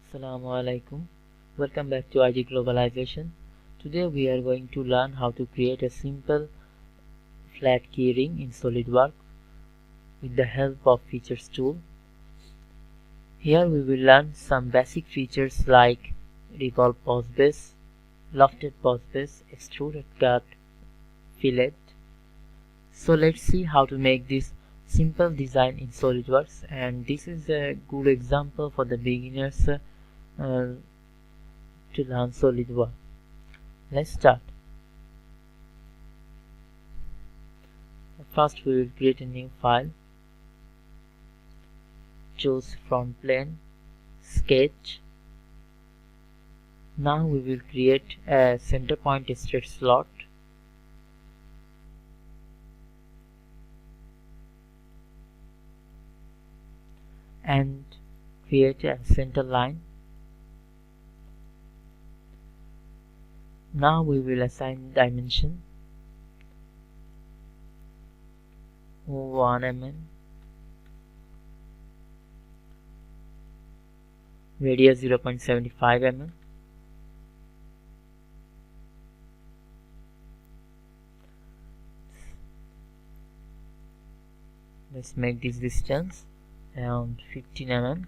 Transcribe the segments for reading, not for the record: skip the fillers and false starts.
Assalamu alaikum. Welcome back to IG Globalization. Today we are going to learn how to create a simple flat keyring in SolidWorks with the help of Features tool. Here we will learn some basic features like REVOLVE pose base, LOFTed pose base, extruded cut, fillet. So let's see how to make this simple design in SolidWorks, and this is a good example for the beginners to learn SolidWorks. Let's start. First we will create a new file. Choose front plane, sketch. Now we will create a center point straight slot. And create a center line. Now we will assign dimension 1 mm, radius 0.75 mm, let's make this distance around 15 mm.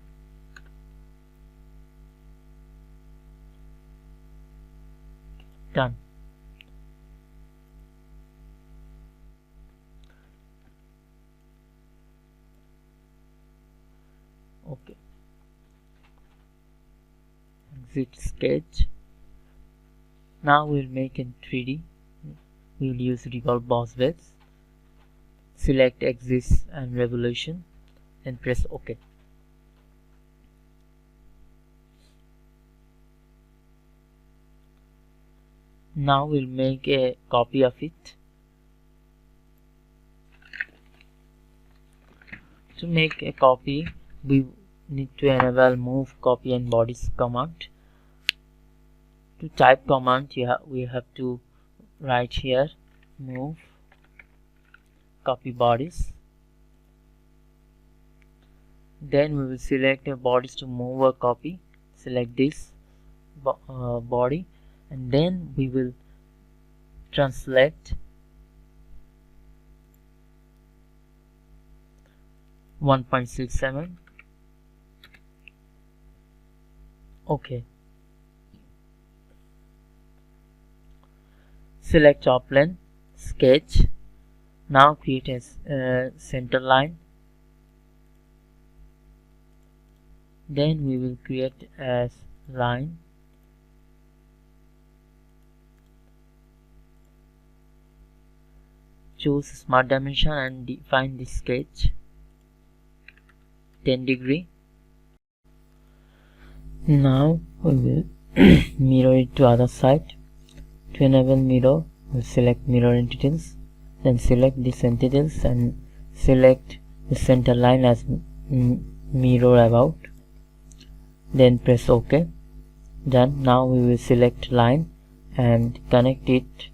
Done. Okay. Exit sketch. Now we'll make in 3D. We'll use REVOLVE boss base. Select axis and revolution and press OK. Now we'll make a copy of it. To make a copy, we need to enable move copy and bodies command. To type command, we have to write here move copy bodies. Then we will select a bodies to move a copy. Select this body, and then we will translate 1.67. Okay. Select top plane, sketch. Now create a center line. Then we will create a line. Choose smart dimension and define the sketch 10 degree. Now we will mirror it to other side. To enable mirror, we'll select mirror entities, then select these entities and select the center line as mirror about, then press OK. Done. Now we will select line and connect it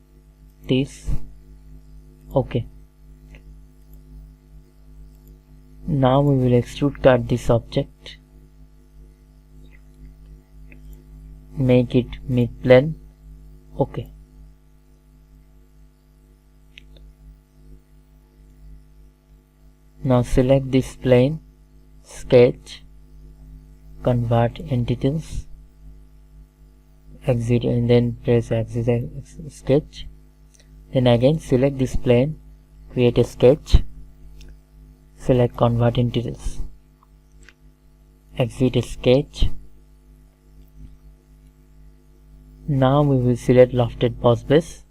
this. OK. Now we will extrude cut this object, make it mid plane. OK. Now select this plane, sketch, convert entities, exit, and then press exit sketch. Then again select this plane, create a sketch, select convert entities, exit sketch. Now we will select LOFTed pose base,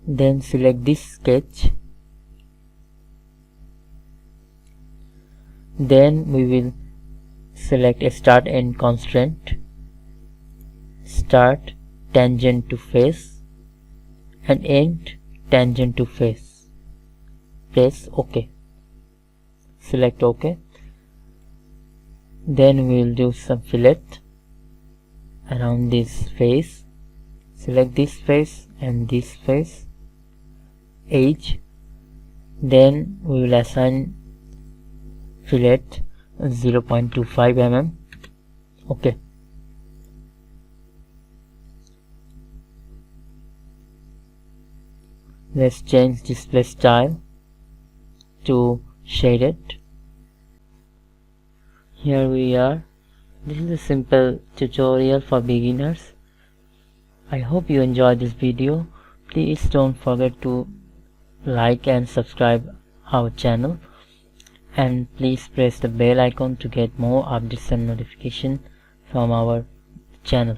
then select this sketch, then we will select a start end constraint, start tangent to face and end tangent to face. Press OK. Select OK. Then we will do some fillet around this face. Select this face and this face, edge. Then we will assign fillet 0.25 mm. Okay. Let's change display style to shaded. Here we are. This is a simple tutorial for beginners. I hope you enjoyed this video. Please don't forget to like and subscribe our channel, and please press the bell icon to get more updates and notification from our channel.